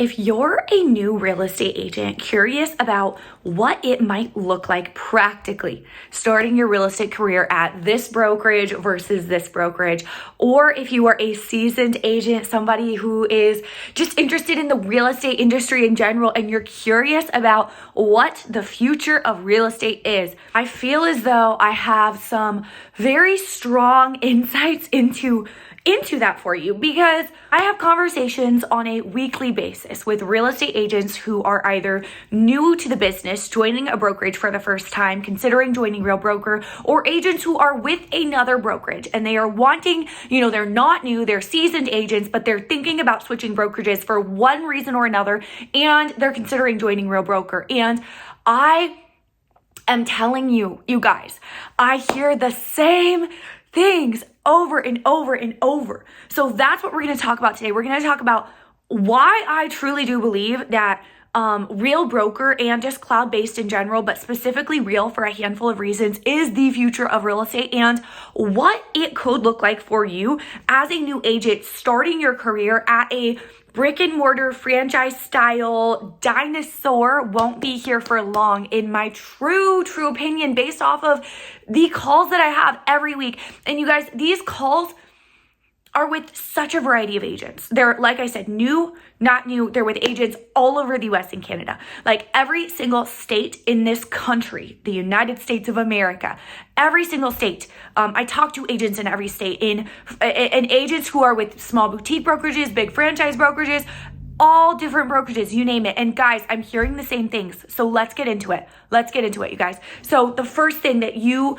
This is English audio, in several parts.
If you're a new real estate agent curious about what it might look like practically starting your real estate career at this brokerage versus this brokerage, or if you are a seasoned agent, somebody who is just interested in the real estate industry in general, and you're curious about what the future of real estate is, I feel as though I have some very strong insights into that for you, because I have conversations on a weekly basis with real estate agents who are either new to the business, joining a brokerage for the first time, considering joining Real Broker, or agents who are with another brokerage and they are wanting, they're not new, they're seasoned agents, but they're thinking about switching brokerages for one reason or another, and they're considering joining Real Broker. And I am telling you, you guys, I hear the same things over and over and over. So that's what we're going to talk about today. We're going to talk about why I truly do believe that Real Broker and just cloud-based in general, but specifically Real for a handful of reasons, is the future of real estate, and what it could look like for you as a new agent starting your career at a brick and mortar franchise style dinosaur. Won't be here for long, in my true opinion, based off of the calls that I have every week. And you guys, these calls are with such a variety of agents. They're, like I said, new, not new. They're with agents all over the US and Canada, like every single state in this country, the United States of America, every single state. I talk to agents in every state, and agents who are with small boutique brokerages, big franchise brokerages, all different brokerages, you name it. And guys, I'm hearing the same things. So let's get into it. You guys. So the first thing that you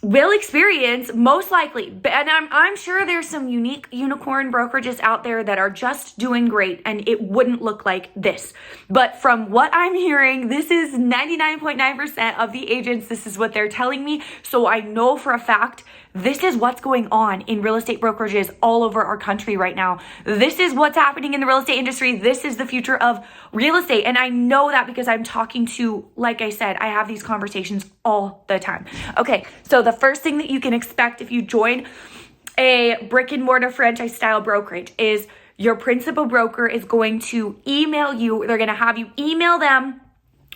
will experience, most likely, and I'm sure there's some unique unicorn brokerages out there that are just doing great and it wouldn't look like this. But from what I'm hearing, this is 99.9% of the agents, this is what they're telling me. So I know for a fact this is what's going on in real estate brokerages all over our country right now. This is what's happening in the real estate industry. This is the future of real estate. And I know that because I'm talking to, like I said, I have these conversations all the time. Okay, so the first thing that you can expect if you join a brick and mortar franchise style brokerage is your principal broker is going to email you. They're going to have you email them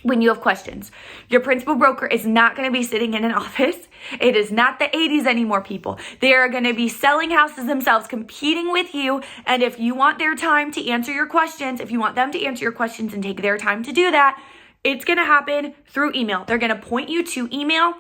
when you have questions. Your principal broker is not going to be sitting in an office. It is not the 80s anymore, people. They are going to be selling houses themselves, competing with you. And if you want their time to answer your questions, if you want them to answer your questions and take their time to do that, it's going to happen through email. They're going to point you to email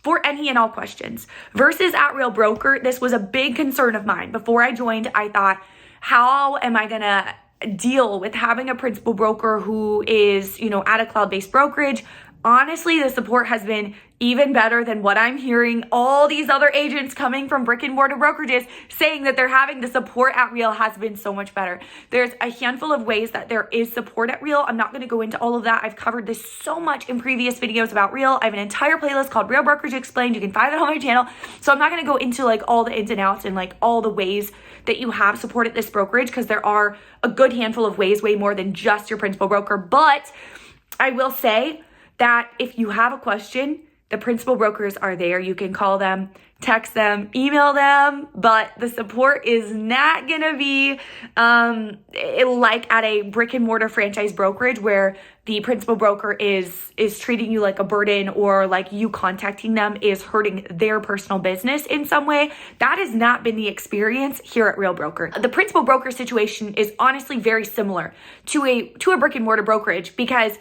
for any and all questions. Versus at Real Broker, this was a big concern of mine. Before I joined, I thought, how am I going to deal with having a principal broker who is, at a cloud-based brokerage? Honestly, the support has been even better than what I'm hearing all these other agents coming from brick and mortar brokerages saying that they're having. The support at Real has been so much better. There's a handful of ways that there is support at Real. I'm not going to go into all of that. I've covered this so much in previous videos about Real. I have an entire playlist called Real Brokerage Explained. You can find it on my channel. So I'm not going to go into all the ins and outs and all the ways that you have support at this brokerage, because there are a good handful of ways, way more than just your principal broker. But I will say that if you have a question, the principal brokers are there. You can call them, text them, email them, but the support is not going to be like at a brick and mortar franchise brokerage where the principal broker is treating you like a burden, or like you contacting them is hurting their personal business in some way. That has not been the experience here at Real Broker. The principal broker situation is honestly very similar to a brick and mortar brokerage, because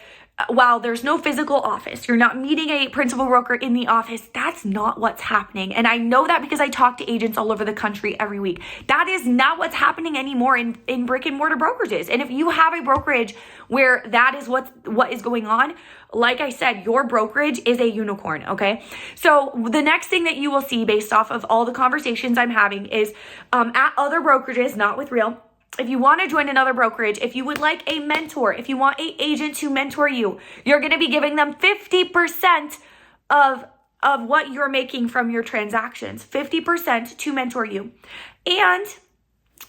while there's no physical office, you're not meeting a principal broker in the office. That's not what's happening. And I know that because I talk to agents all over the country every week. That is not what's happening anymore in brick and mortar brokerages. And if you have a brokerage where that is what is going on, like I said, your brokerage is a unicorn, okay? So the next thing that you will see based off of all the conversations I'm having is at other brokerages, not with Real. If you want to join another brokerage, if you would like a mentor, if you want an agent to mentor you, you're going to be giving them 50% of what you're making from your transactions, 50% to mentor you. And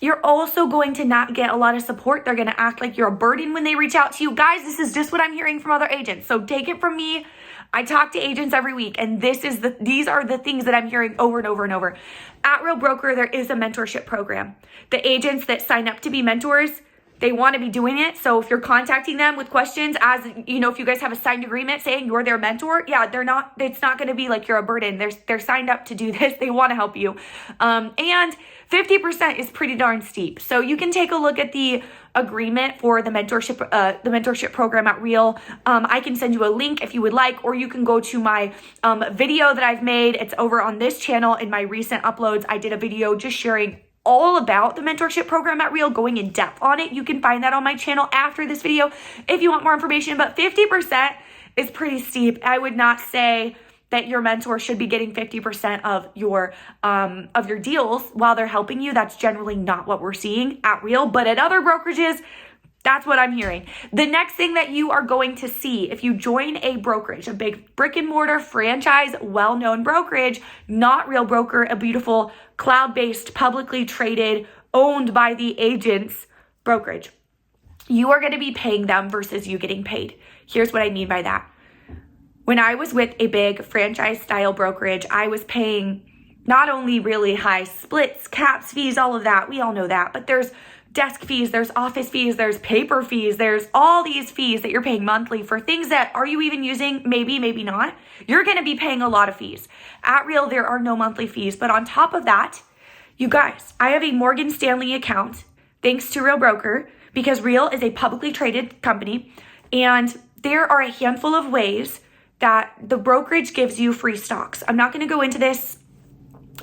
you're also going to not get a lot of support. They're going to act like you're a burden when they reach out to you. Guys, this is just what I'm hearing from other agents. So take it from me. I talk to agents every week, and these are the things that I'm hearing over and over and over. At Real Broker, there is a mentorship program. The agents that sign up to be mentors, they want to be doing it. So if you're contacting them with questions, as you know, if you guys have a signed agreement saying you're their mentor, yeah, it's not going to be like you're a burden. They're signed up to do this. They want to help you. And 50% is pretty darn steep. So you can take a look at the agreement for the mentorship program at Real. I can send you a link if you would like, or you can go to my video that I've made. It's over on this channel. In my recent uploads, I did a video just sharing all about the mentorship program at Real, going in depth on it. You can find that on my channel after this video if you want more information, but 50% is pretty steep. I would not say that your mentor should be getting 50% of your deals while they're helping you. That's generally not what we're seeing at Real, but at other brokerages, that's what I'm hearing. The next thing that you are going to see if you join a brokerage, a big brick and mortar franchise, well-known brokerage, not Real Broker, a beautiful cloud-based, publicly traded, owned by the agents brokerage, you are going to be paying them versus you getting paid. Here's what I mean by that. When I was with a big franchise style brokerage, I was paying not only really high splits, caps, fees, all of that. We all know that, but there's desk fees, there's office fees, there's paper fees, there's all these fees that you're paying monthly for things that are you even using? Maybe, maybe not. You're going to be paying a lot of fees. At Real, there are no monthly fees, but on top of that, you guys, I have a Morgan Stanley account thanks to Real Broker because Real is a publicly traded company, and there are a handful of ways that the brokerage gives you free stocks. I'm not going to go into this.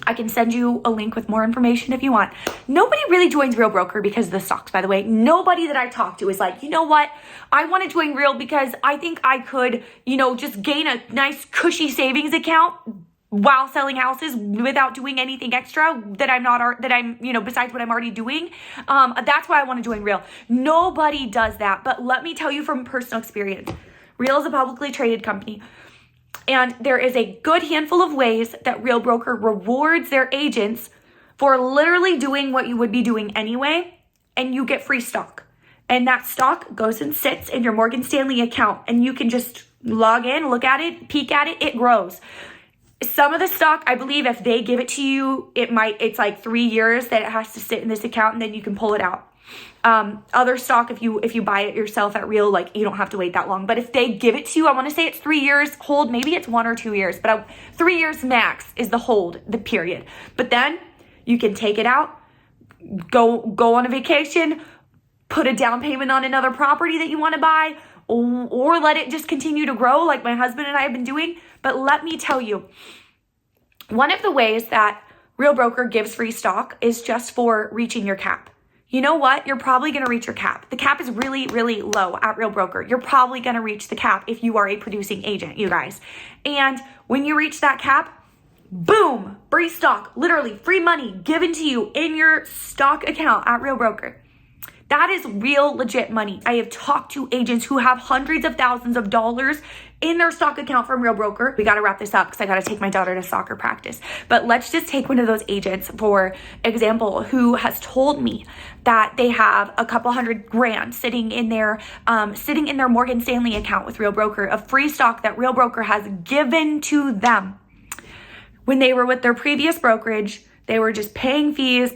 I can send you a link with more information if you want. Nobody really joins Real Broker because of the stocks, by the way. Nobody that I talk to is like, you know what? I want to join Real because I think I could, just gain a nice cushy savings account while selling houses without doing anything extra besides what I'm already doing. That's why I want to join Real. Nobody does that. But let me tell you from personal experience, Real is a publicly traded company, and there is a good handful of ways that Real Broker rewards their agents for literally doing what you would be doing anyway, and you get free stock. And that stock goes and sits in your Morgan Stanley account, and you can just log in, look at it, peek at it, it grows. Some of the stock, I believe if they give it to you, it's like 3 years that it has to sit in this account, and then you can pull it out. Other stock, if you buy it yourself at Real, you don't have to wait that long. But if they give it to you, I want to say it's 3 years hold. Maybe it's 1 or 2 years, but 3 years max is the hold, the period. But then you can take it out, go on a vacation, put a down payment on another property that you want to buy, or let it just continue to grow like my husband and I have been doing. But let me tell you, one of the ways that Real Broker gives free stock is just for reaching your cap. You know what? You're probably going to reach your cap. The cap is really, really low at Real Broker. You're probably going to reach the cap if you are a producing agent, you guys. And when you reach that cap, boom, free stock, literally free money given to you in your stock account at Real Broker. That is real legit money. I have talked to agents who have hundreds of thousands of dollars in their stock account from Real Broker. We got to wrap this up because I got to take my daughter to soccer practice. But let's just take one of those agents, for example, who has told me that they have a couple $100,000 sitting in their Morgan Stanley account with Real Broker of free stock that Real Broker has given to them. When they were with their previous brokerage, they were just paying fees.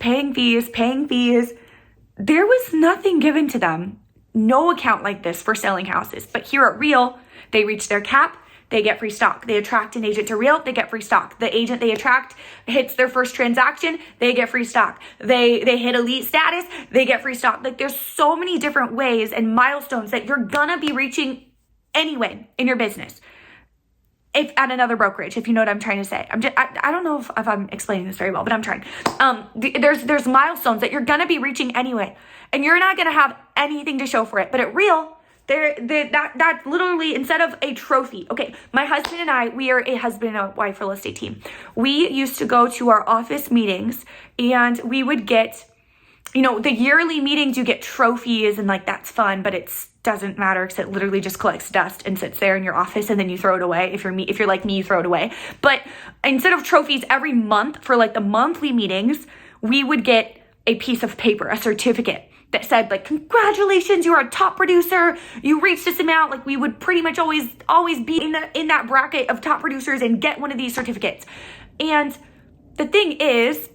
There was nothing given to them. No account like this for selling houses. But here at Real, they reach their cap, they get free stock. They attract an agent to Real, they get free stock. The agent they attract hits their first transaction, they get free stock. They hit elite status, they get free stock. There's so many different ways and milestones that you're gonna be reaching anyway in your business. If at another brokerage, if you know what I'm trying to say. I don't know if I'm explaining this very well, but I'm trying. There's milestones that you're gonna be reaching anyway, and you're not gonna have anything to show for it. But at Real, that's literally, instead of a trophy. Okay, my husband and I, we are a husband and a wife real estate team. We used to go to our office meetings, and we would get, the yearly meetings, you get trophies, and that's fun, but it's doesn't matter because it literally just collects dust and sits there in your office, and then you throw it away. If you're like me, you throw it away. But instead of trophies every month for the monthly meetings, we would get a piece of paper, a certificate that said congratulations, you're a top producer, you reached this amount. We would pretty much always be in that bracket of top producers and get one of these certificates. And the thing is,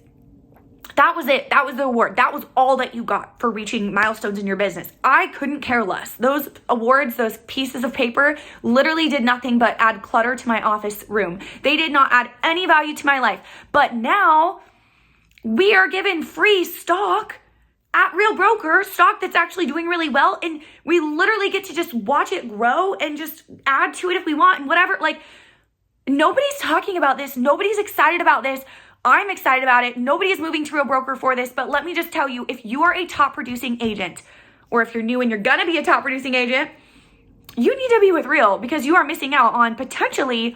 That was it. That was the award. That was all that you got for reaching milestones in your business. I couldn't care less. Those awards, those pieces of paper literally did nothing but add clutter to my office room. They did not add any value to my life. But now we are given free stock at Real Broker, stock that's actually doing really well. And we literally get to just watch it grow and just add to it if we want and whatever. Like, nobody's talking about this. Nobody's excited about this. I'm excited about it. Nobody is moving to Real Broker for this, but let me just tell you, if you are a top producing agent, or if you're new and you're gonna be a top producing agent, you need to be with Real, because you are missing out on potentially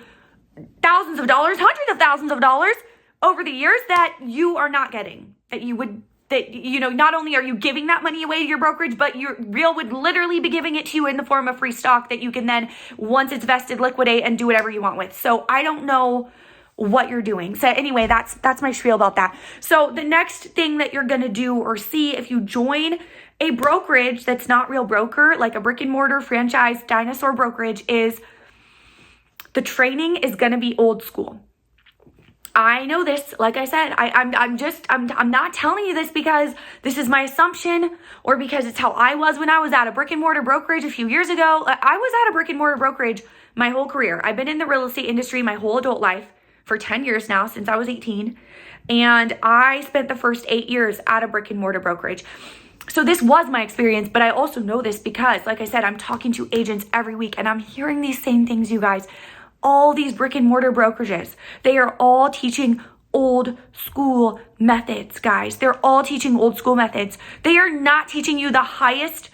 thousands of dollars, hundreds of thousands of dollars over the years that you are not getting, not only are you giving that money away to your brokerage, but your Real would literally be giving it to you in the form of free stock that you can then, once it's vested, liquidate and do whatever you want with. So I don't know what you're doing. So anyway, that's my spiel about that. So the next thing that you're going to do or see if you join a brokerage that's not Real Broker, like a brick and mortar franchise dinosaur brokerage, is the training is going to be old school. I know this. Like I said, I'm not telling you this because this is my assumption or because it's how I was when I was at a brick and mortar brokerage a few years ago. I was at a brick and mortar brokerage my whole career. I've been in the real estate industry my whole adult life for 10 years now, since I was 18. And I spent the first 8 years at a brick and mortar brokerage. So this was my experience, but I also know this because, like I said, I'm talking to agents every week and I'm hearing these same things, you guys. All these brick and mortar brokerages, they are all teaching old school methods, guys. They're all teaching old school methods. They are not teaching you the highest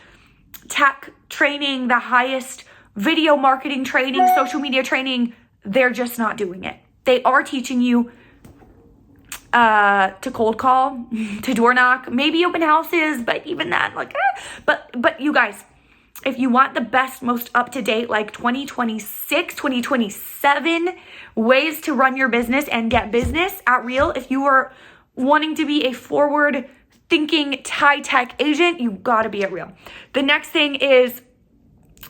tech training, the highest video marketing training, social media training. They're just not doing it. They are teaching you to cold call, to door knock, maybe open houses, but even that, but you guys, if you want the best, most up-to-date, like 2026, 2027 ways to run your business and get business at Real, if you are wanting to be a forward-thinking, high-tech agent, you gotta be at Real. The next thing is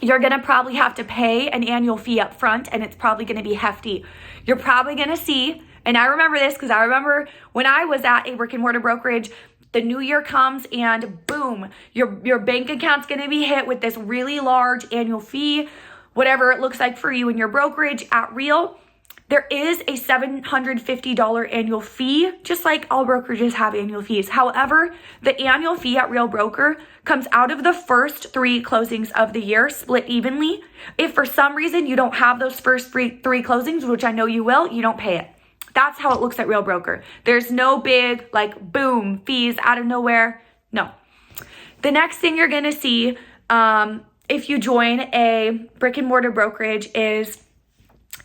you're going to probably have to pay an annual fee up front, and it's probably going to be hefty. You're probably going to see, and I remember this because I remember when I was at a brick and mortar brokerage, the new year comes and boom, your bank account's going to be hit with this really large annual fee, whatever it looks like for you and your brokerage. At Real, there is a $750 annual fee, just like all brokerages have annual fees. However, the annual fee at Real Broker comes out of the first 3 closings of the year, split evenly. If for some reason you don't have those first three closings, which I know you will, you don't pay it. That's how it looks at Real Broker. There's no big, like, boom, fees out of nowhere. No. The next thing you're going to see if you join a brick and mortar brokerage is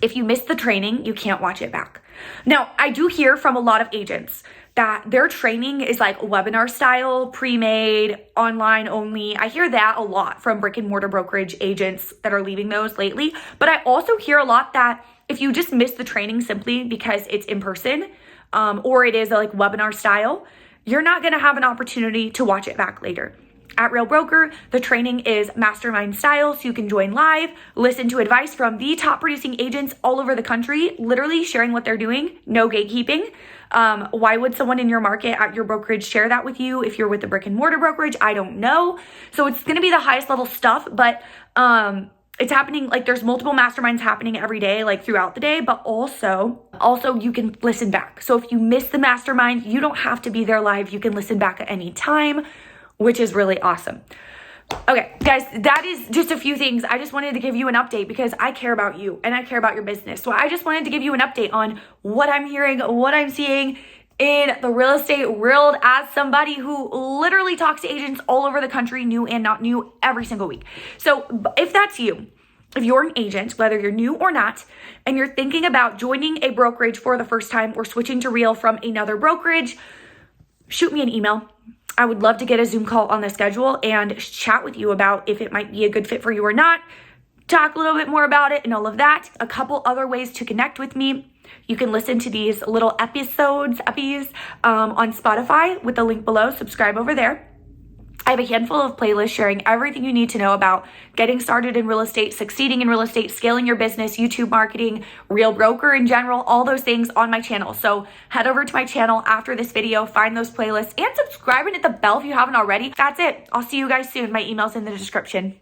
if you miss the training, you can't watch it back. Now, I do hear from a lot of agents that their training is like webinar style, pre-made, online only. I hear that a lot from brick and mortar brokerage agents that are leaving those lately. But I also hear a lot that if you just miss the training simply because it's in person or it is like webinar style, you're not going to have an opportunity to watch it back later. At Real Broker, the training is mastermind style, so you can join live, listen to advice from the top producing agents all over the country, literally sharing what they're doing, no gatekeeping. Why would someone in your market at your brokerage share that with you if you're with a brick and mortar brokerage? I don't know. So it's going to be the highest level stuff, but it's happening, like there's multiple masterminds happening every day, like throughout the day, but also you can listen back. So if you miss the mastermind, you don't have to be there live. You can listen back at any time, which is really awesome. Okay, guys, that is just a few things. I just wanted to give you an update because I care about you and I care about your business. So I just wanted to give you an update on what I'm hearing, what I'm seeing in the real estate world as somebody who literally talks to agents all over the country, new and not new, every single week. So if that's you, if you're an agent, whether you're new or not, and you're thinking about joining a brokerage for the first time or switching to Real from another brokerage, shoot me an email. I would love to get a Zoom call on the schedule and chat with you about if it might be a good fit for you or not, talk a little bit more about it and all of that. A couple other ways to connect with me. You can listen to these little episodes on Spotify with the link below. Subscribe over there. I have a handful of playlists sharing everything you need to know about getting started in real estate, succeeding in real estate, scaling your business, YouTube marketing, Real Broker in general, all those things on my channel. So head over to my channel after this video, find those playlists, and subscribe and hit the bell if you haven't already. That's it. I'll see you guys soon. My email's in the description.